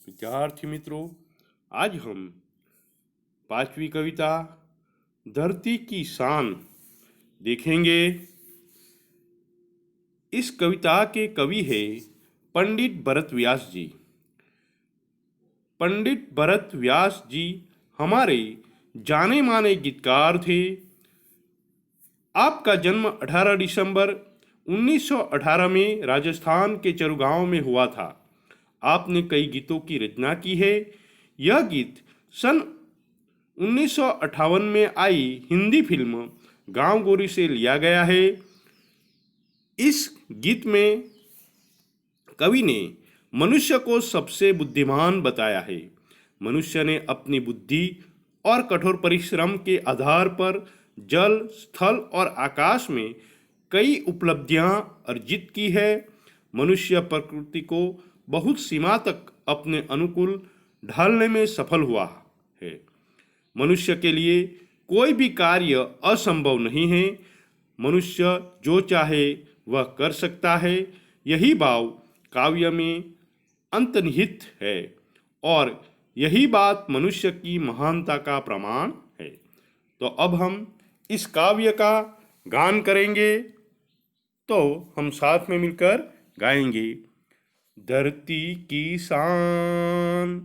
विद्यार्थी मित्रों, आज हम पांचवी कविता धरती की शान देखेंगे। इस कविता के कवि है पंडित भरत व्यास जी। पंडित भरत व्यास जी हमारे जाने माने गीतकार थे। आपका जन्म 18 दिसंबर 1918 में राजस्थान के चरुगांव में हुआ था। आपने कई गीतों की रचना की है। यह गीत सन 1958 में आई हिंदी फिल्म गांव गोरी से लिया गया है। इस गीत में कवि ने मनुष्य को सबसे बुद्धिमान बताया है। मनुष्य ने अपनी बुद्धि और कठोर परिश्रम के आधार पर जल, स्थल और आकाश में कई उपलब्धियां अर्जित की है। मनुष्य प्रकृति को बहुत सीमा तक अपने अनुकूल ढालने में सफल हुआ है। मनुष्य के लिए कोई भी कार्य असंभव नहीं है। मनुष्य जो चाहे वह कर सकता है। यही भाव काव्य में अंतर्निहित है और यही बात मनुष्य की महानता का प्रमाण है। तो अब हम इस काव्य का गान करेंगे, तो हम साथ में मिलकर गाएंगे। धरती की शान,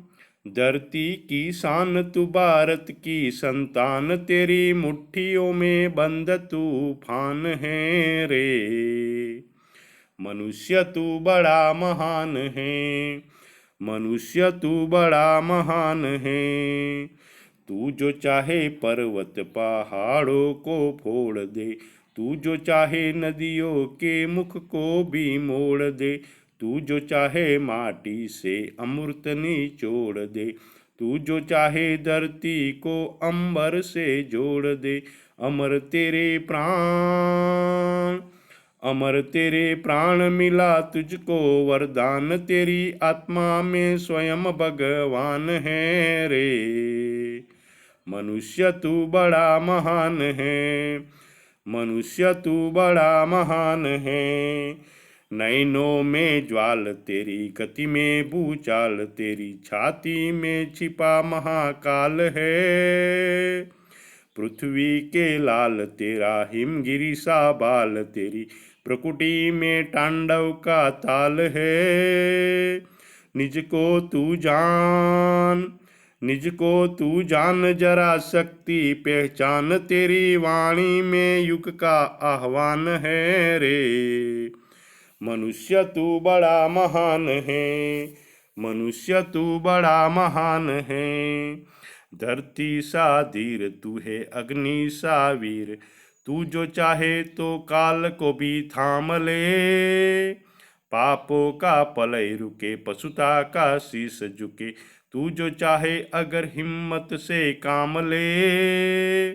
धरती की शान तू भारत की संतान, तेरी मुट्ठियों में बंद तूफान है रे। मनुष्य तू बड़ा महान है, मनुष्य तू बड़ा महान है। तू जो चाहे पर्वत पहाड़ों को फोड़ दे, तू जो चाहे नदियों के मुख को भी मोड़ दे, तू जो चाहे माटी से अमृत निचोड़ दे, तू जो चाहे धरती को अंबर से जोड़ दे। अमर तेरे प्राण, अमर तेरे प्राण मिला तुझको वरदान, तेरी आत्मा में स्वयं भगवान है रे। मनुष्य तू बड़ा महान है, मनुष्य तू बड़ा महान है। नैनों में ज्वाल तेरी, गति में भूचाल तेरी, छाती में छिपा महाकाल है। पृथ्वी के लाल तेरा, हिमगिरी सा बाल तेरी, प्रकृति में तांडव का ताल है। निज को तू जान, निज को तू जान जरा शक्ति पहचान, तेरी वाणी में युग का आह्वान है रे। मनुष्य तू बड़ा महान है, मनुष्य तू बड़ा महान है। धरती सा धीर तू है, अग्नि सा वीर, तू जो चाहे तो काल को भी थाम ले। पापों का पलय रुके, पशुता का शीश झुके, तू जो चाहे अगर हिम्मत से काम ले।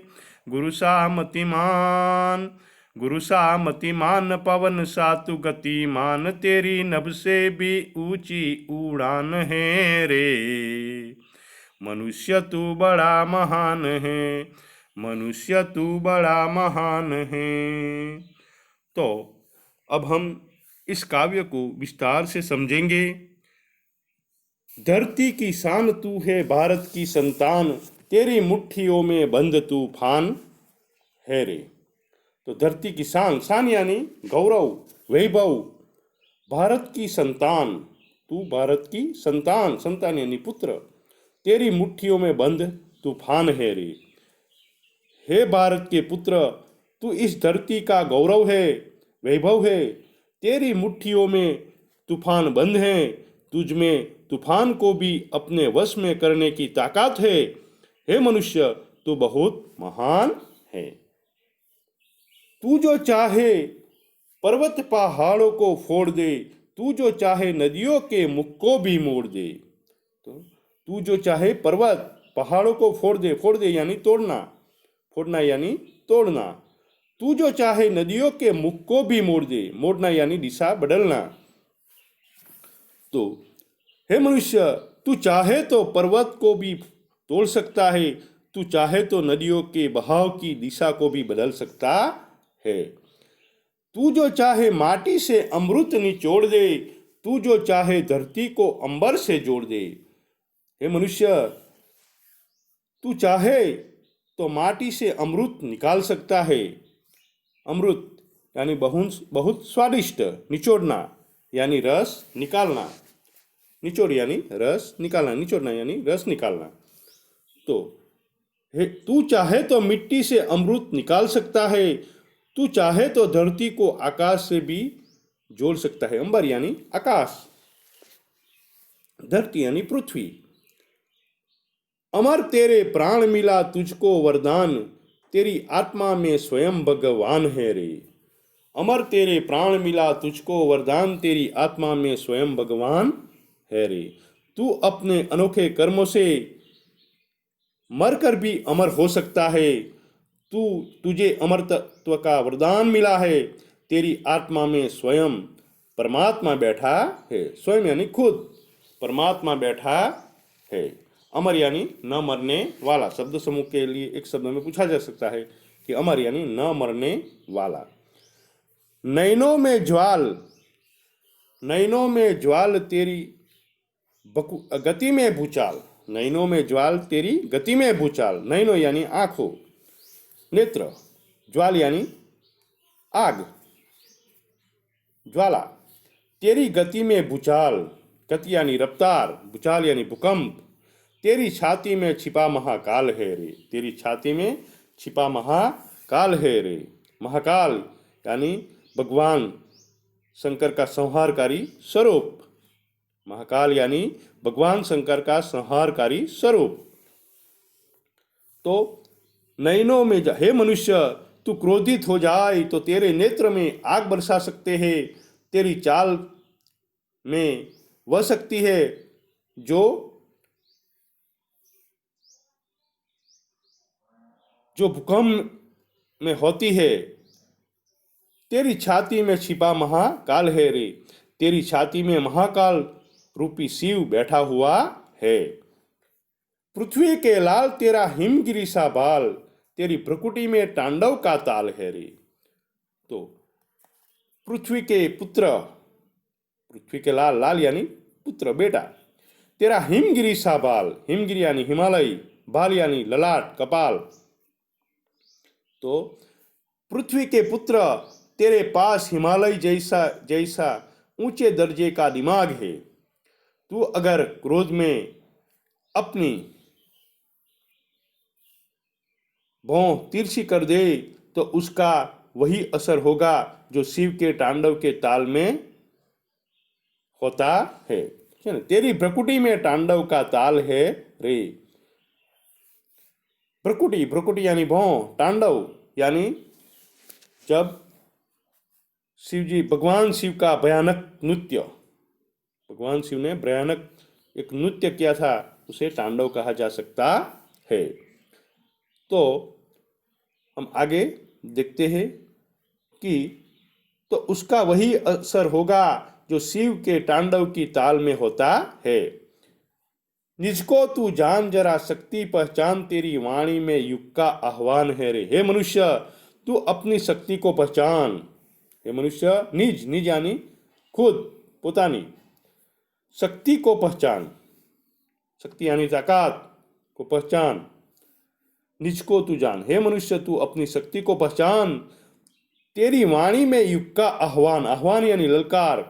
गुरु सा मतिमान, गुरु सा मतिमान, पवन सा तू गतिमान, तेरी नभ से भी ऊंची उड़ान है रे। मनुष्य तू बड़ा महान है, मनुष्य तू बड़ा महान है। तो अब हम इस काव्य को विस्तार से समझेंगे। धरती की शान तू है भारत की संतान, तेरी मुट्ठियों में बंद तूफान है रे। तो धरती की शान, शान यानी गौरव, वैभव। भारत की संतान, तू भारत की संतान, संतान यानी पुत्र, तेरी मुट्ठियों में बंद तूफान है रे। हे भारत के पुत्र, तू इस धरती का गौरव है, वैभव है। तेरी मुट्ठियों में तूफान बंद है, तुझ में तूफान को भी अपने वश में करने की ताकत है। हे मनुष्य, तू बहुत महान है। तू जो चाहे पर्वत पहाड़ों को फोड़ दे, तू जो चाहे नदियों के मुख को भी मोड़ दे। तो तू जो चाहे पर्वत पहाड़ों को फोड़ दे, फोड़ दे यानी तोड़ना, फोड़ना यानी तोड़ना। तू जो चाहे नदियों के मुख को भी मोड़ दे, मोड़ना यानी दिशा बदलना। तो हे मनुष्य, तू चाहे तो पर्वत को भी तोड़ सकता है, तू चाहे तो नदियों के बहाव की दिशा को भी बदल सकता है। तू जो चाहे माटी से अमृत निचोड़ दे, तू जो चाहे धरती को अंबर से जोड़ दे। हे मनुष्य, तू चाहे तो माटी से अमृत निकाल सकता है। अमृत यानी बहुत बहुत स्वादिष्ट, निचोड़ना यानी रस निकालना, निचोड़ यानी रस निकालना, निचोड़ना यानी रस निकालना। तो तू चाहे तो मिट्टी से अमृत निकाल सकता है, तू चाहे तो धरती को आकाश से भी जोड़ सकता है। अंबर यानी आकाश, धरती यानी पृथ्वी। अमर तेरे प्राण मिला तुझको वरदान, तेरी आत्मा में स्वयं भगवान है रे। अमर तेरे प्राण मिला तुझको वरदान, तेरी आत्मा में स्वयं भगवान है रे। तू अपने अनोखे कर्मों से मरकर भी अमर हो सकता है। तुझे अमरत्व का वरदान मिला है, तेरी आत्मा में स्वयं परमात्मा बैठा है। स्वयं यानी खुद परमात्मा बैठा है। अमर यानी न मरने वाला। शब्द समूह के लिए एक शब्द में पूछा जा सकता है कि अमर यानी न मरने वाला। नैनों में ज्वाल, नैनों में ज्वाल तेरी गति में भूचाल। नैनों में ज्वाल तेरी गति में भूचाल। नैनों यानी आंखों, नेत्र, ज्वाल यानी आग, ज्वाला। तेरी गति में भूचाल, गति यानी रफ्तार, भूचाल यानी भूकंप। तेरी छाती में छिपा महाकाल है रे। तेरी छाती में छिपा महाकाल है रे। महाकाल यानी भगवान शंकर का संहारकारी स्वरूप। महाकाल यानी भगवान शंकर का संहारकारी स्वरूप। तो नैनों में हे मनुष्य, तू क्रोधित हो जाए तो तेरे नेत्र में आग बरसा सकते हैं। तेरी चाल में वह शक्ति है जो भूकंप में होती है। तेरी छाती में छिपा महाकाल है रे। तेरी छाती में महाकाल रूपी शिव बैठा हुआ है। पृथ्वी के लाल तेरा हिमगिरी सा बाल, तेरी प्रकृति में तांडव का ताल है रे। तो पृथ्वी के पुत्र, पृथ्वी के लाल, लाल यानी पुत्र, बेटा। तेरा हिमगिरी सा बाल, हिमगिरी यानी हिमालय, बाल यानी ललाट, कपाल। तो पृथ्वी के पुत्र, तेरे पास हिमालय जैसा जैसा ऊंचे दर्जे का दिमाग है। तू अगर क्रोध में अपनी भौं तिरछी कर दे तो उसका वही असर होगा जो शिव के तांडव के ताल में होता है। तेरी प्रकृति में तांडव का ताल है रे। प्रकृति, प्रकृति यानी भौं, तांडव यानी जब शिव जी, भगवान शिव का भयानक नृत्य, भगवान शिव ने भयानक एक नृत्य किया था, उसे तांडव कहा जा सकता है। तो हम आगे देखते हैं कि तो उसका वही असर होगा जो शिव के तांडव की ताल में होता है। निजको तू जान जरा शक्ति पहचान, तेरी वाणी में युग का आह्वान है रे। हे मनुष्य, तू अपनी शक्ति को पहचान। हे मनुष्य, निज, निज यानी खुद, पोतानी शक्ति को पहचान। शक्ति यानी ताकत को पहचान। निजको तू जान, हे मनुष्य तू अपनी शक्ति को पहचान। तेरी वाणी में युग का आह्वान, आह्वान यानी ललकार,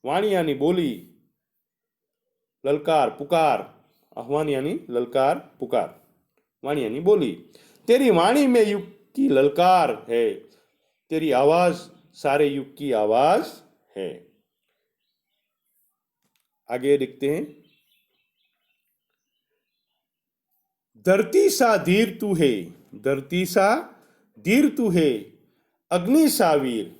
वाणी यानी बोली, ललकार पुकार, आह्वान यानी ललकार पुकार, वाणी यानी बोली। तेरी वाणी में युग की ललकार है, तेरी आवाज सारे युग की आवाज है। आगे देखते हैं। धरती सा धीर तू है, धरती सा धीर तू है, अग्नि सा वीर,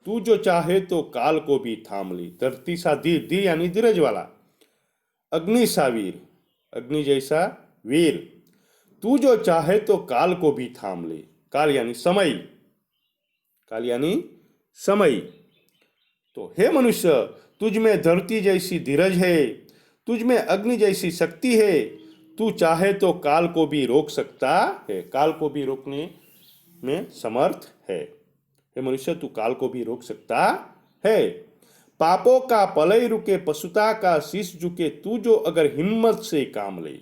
तू जो चाहे तो काल को भी थाम ली। धरती सा धीर, धीर यानी धीरज वाला। अग्नि सा वीर, अग्नि जैसा वीर, तू जो चाहे तो काल को भी थाम ले। काल यानी समय, काल यानी समय। तो हे मनुष्य, तुझ में धरती जैसी धीरज है, तुझ में अग्नि जैसी शक्ति है, तू चाहे तो काल को भी रोक सकता है, काल को भी रोकने में समर्थ है। हे मनुष्य, तू काल को भी रोक सकता है। पापों का पलय रुके, पशुता का शीश झुके, तू जो अगर हिम्मत से काम ले।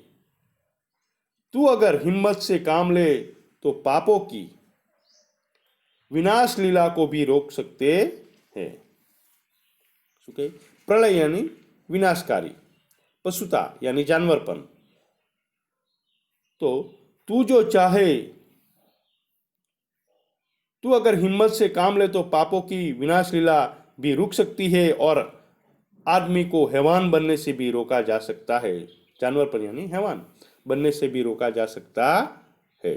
तू अगर हिम्मत से काम ले तो पापों की विनाश लीला को भी रोक सकते हैं। प्रलय यानी विनाशकारी, पशुता यानी जानवरपन। तो तू जो चाहे, तू अगर हिम्मत से काम ले तो पापों की विनाश लीला भी रुक सकती है और आदमी को हैवान बनने से भी रोका जा सकता है। जानवरपन यानी हैवान बनने से भी रोका जा सकता है।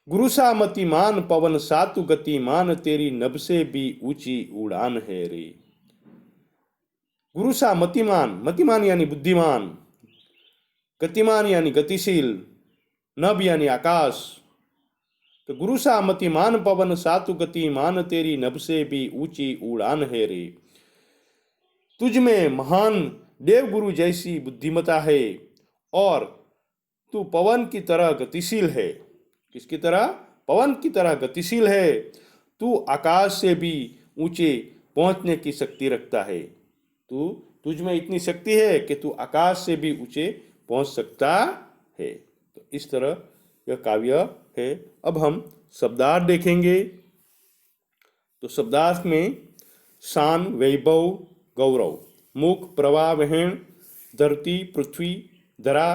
गुरुसा मति मान पवन सातु गति मान, तेरी नभ से भी ऊंची उड़ान है रे। गुरुसा मतिमान, मतिमान यानी बुद्धिमान, गतिमान यानी गतिशील, नभ यानी आकाश। तो गुरुसा मतिमान पवन सातु गति मान, तेरी नभ से भी ऊंची उड़ान है रे। तुझ में महान देव गुरु जैसी बुद्धिमता है और तू पवन की तरह गतिशील है। किसकी तरह? पवन की तरह गतिशील है। तू आकाश से भी ऊंचे पहुंचने की शक्ति रखता है। तुझ में इतनी शक्ति है कि तू आकाश से भी ऊंचे पहुंच सकता है। तो इस तरह यह काव्य है। अब हम शब्दार्थ देखेंगे। तो शब्दार्थ में शान, वैभव, गौरव, मुख, प्रवाह, वहन, धरती, पृथ्वी, धरा,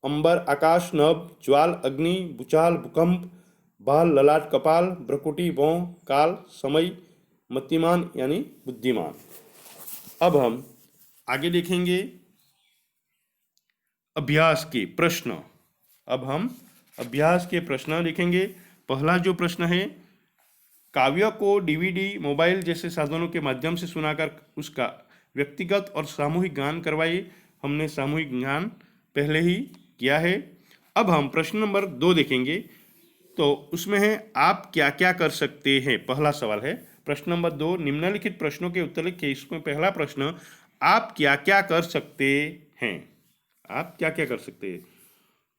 अंबर, आकाश, नभ, ज्वाल, अग्नि, भूचाल, भूकंप, बाल, ललाट, कपाल, भ्रकुटी, भौं, काल, समय, मतिमान यानी बुद्धिमान। अब हम आगे देखेंगे अभ्यास के प्रश्न। अब हम अभ्यास के प्रश्न देखेंगे। पहला जो प्रश्न है, काव्य को डीवीडी, मोबाइल जैसे साधनों के माध्यम से सुनाकर उसका व्यक्तिगत और सामूहिक गान करवाइए। हमने सामूहिक गान पहले ही किया है। अब हम प्रश्न नंबर 2 देखेंगे। तो उसमें है आप क्या क्या कर सकते हैं, पहला सवाल है। प्रश्न नंबर 2, निम्नलिखित प्रश्नों के उत्तर लिखिए। इसमें पहला प्रश्न, आप क्या क्या कर सकते हैं। आप क्या क्या कर सकते हैं?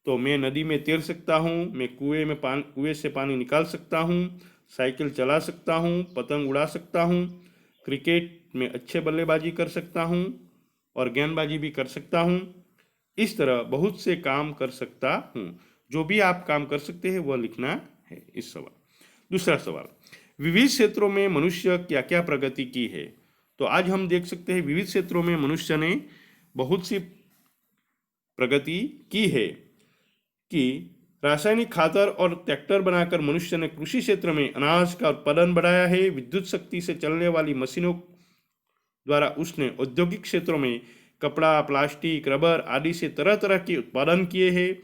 तो मैं नदी में तैर सकता हूँ, मैं कुएं से पानी निकाल सकता हूँ, साइकिल चला सकता हूँ, पतंग उड़ा सकता हूँ, क्रिकेट में अच्छे बल्लेबाजी कर सकता हूँ और गेंदबाजी भी कर सकता हूँ। इस तरह बहुत से काम कर सकता हूँ। जो भी आप काम कर सकते हैं वह लिखना है इस सवाल। दूसरा सवाल, विविध क्षेत्रों में मनुष्य क्या क्या प्रगति की है। तो आज हम देख सकते हैं विविध क्षेत्रों में मनुष्य ने बहुत सी प्रगति की है कि रासायनिक खातर और ट्रैक्टर बनाकर मनुष्य ने कृषि क्षेत्र में अनाज का उत्पादन बढ़ाया है। विद्युत शक्ति से चलने वाली मशीनों द्वारा उसने औद्योगिक क्षेत्रों में कपड़ा, प्लास्टिक, रबर आदि से तरह तरह के उत्पादन किए हैं।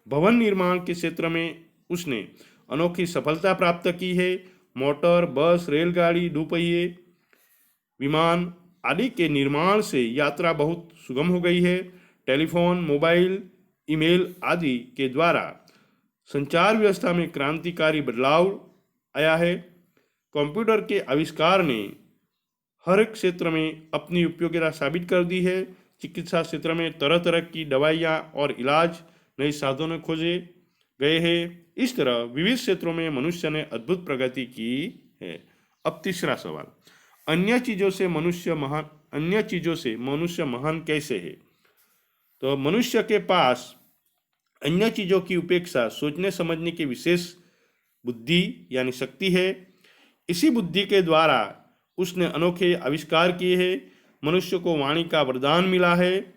भवन निर्माण के क्षेत्र में उसने अनोखी सफलता प्राप्त की है। मोटर, बस, रेलगाड़ी, दुपहिए, विमान आदि के निर्माण से यात्रा बहुत सुगम हो गई है। टेलीफोन, मोबाइल, ईमेल आदि के द्वारा संचार व्यवस्था में क्रांतिकारी बदलाव आया है। कंप्यूटर के आविष्कार ने हर क्षेत्र में अपनी उपयोगिता साबित कर दी है। चिकित्सा क्षेत्र में तरह तरह की दवाइयाँ और इलाज नए साधनों खोजे गए हैं। इस तरह विविध क्षेत्रों में मनुष्य ने अद्भुत प्रगति की है। अब तीसरा सवाल, अन्य चीज़ों से मनुष्य महान कैसे है। तो मनुष्य के पास अन्य चीज़ों की उपेक्षा सोचने समझने की विशेष बुद्धि यानी शक्ति है। इसी बुद्धि के द्वारा उसने अनोखे आविष्कार किए हैं। मनुष्य को वाणी का वरदान मिला है।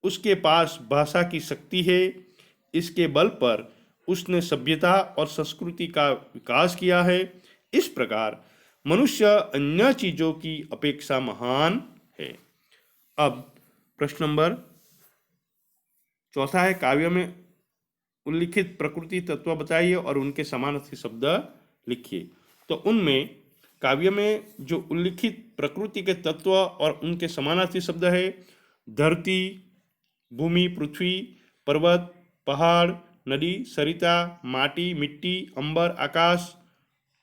उसके पास भाषा की शक्ति है। इसके बल पर उसने सभ्यता और संस्कृति का विकास किया है। इस प्रकार मनुष्य अन्य चीज़ों की अपेक्षा महान है। अब प्रश्न नंबर 4 है, काव्य में उल्लिखित प्रकृति तत्व बताइए और उनके समानार्थी शब्द लिखिए। तो उनमें काव्य में जो उल्लिखित प्रकृति के तत्व और उनके समानार्थी शब्द है, धरती, भूमि, पृथ्वी, पर्वत, पहाड़, नदी, सरिता, माटी, मिट्टी, अंबर, आकाश,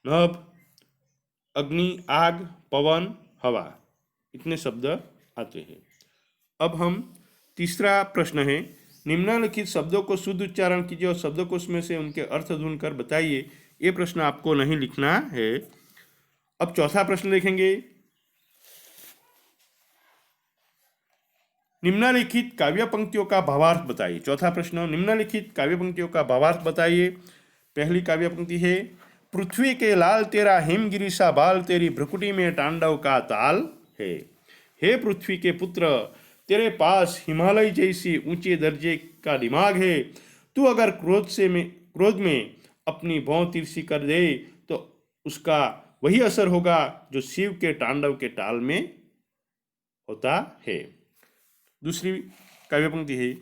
नभ, अग्नि, आग, पवन, हवा, इतने शब्द आते हैं। अब हम तीसरा प्रश्न है, निम्नलिखित शब्दों को शुद्ध उच्चारण कीजिए और शब्दकोश में से उनके अर्थ ढूंढकर बताइए। ये प्रश्न आपको नहीं लिखना है। अब चौथा प्रश्न देखेंगे। निम्नलिखित काव्य पंक्तियों का भावार्थ बताइए। चौथा प्रश्न, निम्नलिखित काव्य पंक्तियों का भावार्थ बताइए। पहली काव्य पंक्ति है, पृथ्वी के लाल तेरा हिमगिरी सा बाल, तेरी भ्रुकुटी में तांडव का ताल है। हे पृथ्वी के पुत्र, तेरे पास हिमालय जैसी ऊंचे दर्जे का दिमाग है। तू अगर क्रोध में अपनी भौं तिरछी कर दे तो उसका वही असर होगा जो शिव के तांडव के ताल में होता है। दूसरी काव्य पंक्ति है,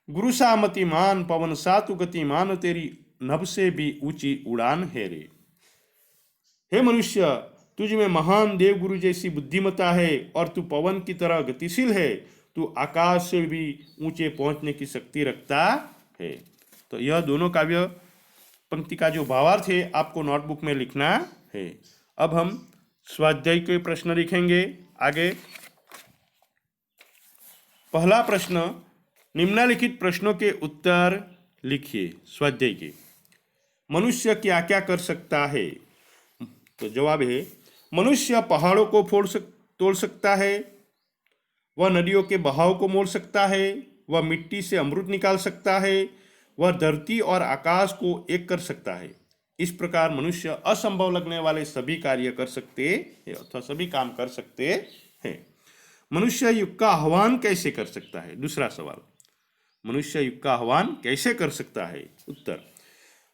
गुरु सा मति मान, पवन सा तू गति मान, तेरी नभ से भी ऊंची उड़ान है रे। हे मनुष्य, तुझ में महान देवगुरु जैसी बुद्धिमत्ता है और तू पवन की तरह गतिशील है। तू आकाश से भी ऊंचे पहुंचने की शक्ति रखता है। तो यह दोनों काव्य पंक्ति का जो भावार्थ है आपको नोटबुक में लिखना है। अब हम स्वाध्याय के प्रश्न लिखेंगे आगे। पहला प्रश्न, निम्नलिखित प्रश्नों के उत्तर लिखिए स्वाध्याय के। मनुष्य क्या क्या कर सकता है? तो जवाब है, मनुष्य पहाड़ों को तोड़ सकता है, वह नदियों के बहाव को मोड़ सकता है, वह मिट्टी से अमृत निकाल सकता है, वह धरती और आकाश को एक कर सकता है। इस प्रकार मनुष्य असंभव लगने वाले सभी कार्य कर सकते हैं अथवा सभी काम कर सकते हैं। मनुष्य युग का आह्वान कैसे कर सकता है? दूसरा सवाल, मनुष्य युग का आह्वान कैसे कर सकता है? उत्तर,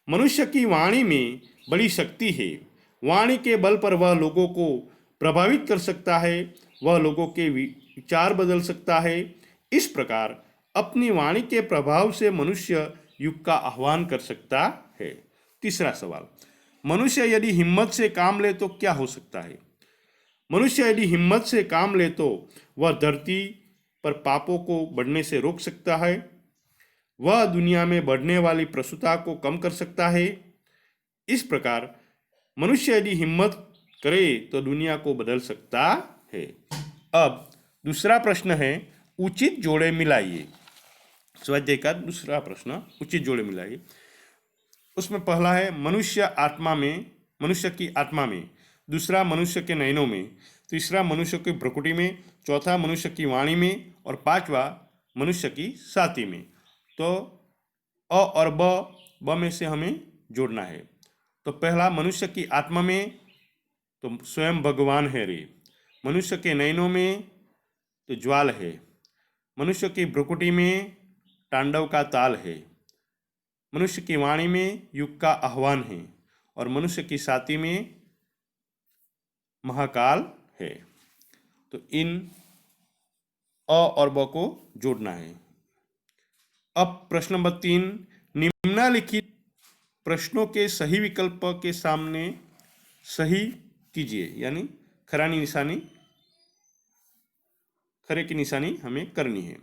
मनुष्य की वाणी में बड़ी शक्ति है। वाणी के बल पर वह लोगों को प्रभावित कर सकता है, वह लोगों के विचार बदल सकता है। इस प्रकार अपनी वाणी के प्रभाव से मनुष्य युग का आह्वान कर सकता है। तीसरा सवाल, मनुष्य यदि हिम्मत से काम ले तो क्या हो सकता है? मनुष्य यदि हिम्मत से काम ले तो वह धरती पर पापों को बढ़ने से रोक सकता है, वह दुनिया में बढ़ने वाली प्रसूता को कम कर सकता है। इस प्रकार मनुष्य यदि हिम्मत करे तो दुनिया को बदल सकता है। अब दूसरा प्रश्न है, उचित जोड़े मिलाइए। स्वाध्याय का दूसरा प्रश्न, उचित जोड़े मिलाइए। उसमें पहला है, मनुष्य की आत्मा में, दूसरा मनुष्य के नयनों में, तीसरा मनुष्य की भ्रुकुटी में, चौथा मनुष्य की वाणी में और पांचवा मनुष्य की छाती में। तो अ और ब में से हमें जोड़ना है। तो पहला, मनुष्य की आत्मा में तो स्वयं भगवान है रे। मनुष्य के नयनों में तो ज्वाल है। मनुष्य की भ्रुकुटी में तांडव का ताल है। मनुष्य की वाणी में युग का आह्वान है और मनुष्य की छाती में महाकाल है। तो इन अ और ब को जोड़ना है। अब प्रश्न नंबर 3, निम्नलिखित प्रश्नों के सही विकल्प के सामने सही कीजिए, यानी खरे की निशानी हमें करनी है।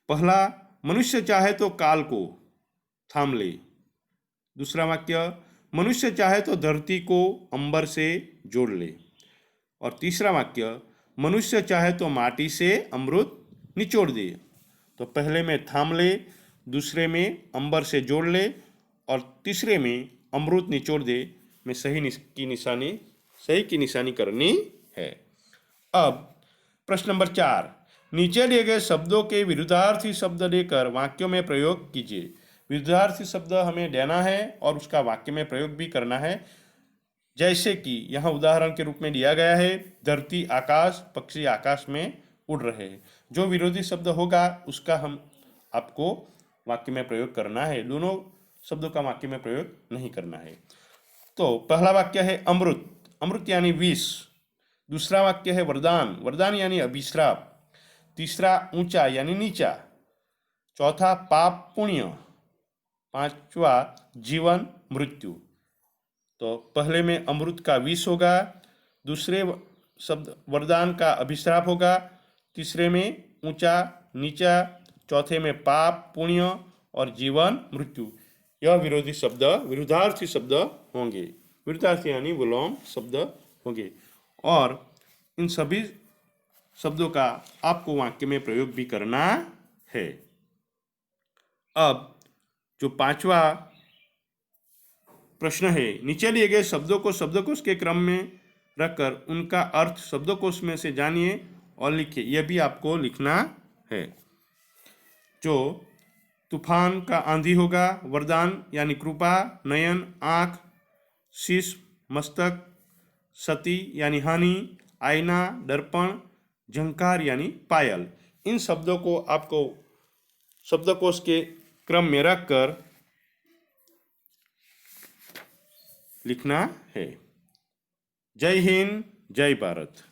पहला, मनुष्य चाहे तो काल को थाम ले। दूसरा वाक्य, मनुष्य चाहे तो धरती को अंबर से जोड़ ले। और तीसरा वाक्य, मनुष्य चाहे तो माटी से अमृत निचोड़ दे। तो पहले में थाम ले, दूसरे में अंबर से जोड़ ले और तीसरे में अमृत निचोड़ दे में सही की निशानी करनी है। अब प्रश्न नंबर 4, नीचे दिए गए शब्दों के विरुद्धार्थी शब्द देकर वाक्यों में प्रयोग कीजिए। विरुद्धार्थी शब्द हमें देना है और उसका वाक्य में प्रयोग भी करना है। जैसे कि यहाँ उदाहरण के रूप में दिया गया है, धरती आकाश, पक्षी आकाश में उड़ रहे हैं। जो विरोधी शब्द होगा उसका आपको वाक्य में प्रयोग करना है। दोनों शब्दों का वाक्य में प्रयोग नहीं करना है। तो पहला वाक्य है अमृत, अमृत यानी विष। दूसरा वाक्य है वरदान, वरदान यानी अभिश्राप। तीसरा ऊंचा यानी नीचा। चौथा पाप पुण्य। पांचवा जीवन मृत्यु। तो पहले में अमृत का विष होगा, दूसरे शब्द वरदान का अभिश्राप होगा, तीसरे में ऊंचा नीचा, चौथे में पाप पुण्य और जीवन मृत्यु। यह विरुद्धार्थी शब्द होंगे। विरुद्धार्थी यानी विलोम शब्द होंगे और इन सभी शब्दों का आपको वाक्य में प्रयोग भी करना है। अब जो पांचवा प्रश्न है, नीचे दिए गए शब्दों को शब्दकोश के क्रम में रखकर उनका अर्थ शब्दकोश में से जानिए और लिखिए। यह भी आपको लिखना है। जो तूफान का आंधी होगा। वरदान यानी कृपा, नयन आँख, शीश मस्तक, सती यानी हानि, आईना दर्पण, झंकार यानी पायल। इन शब्दों को आपको शब्दकोश के क्रम में रखकर लिखना है। जय हिंद, जय भारत।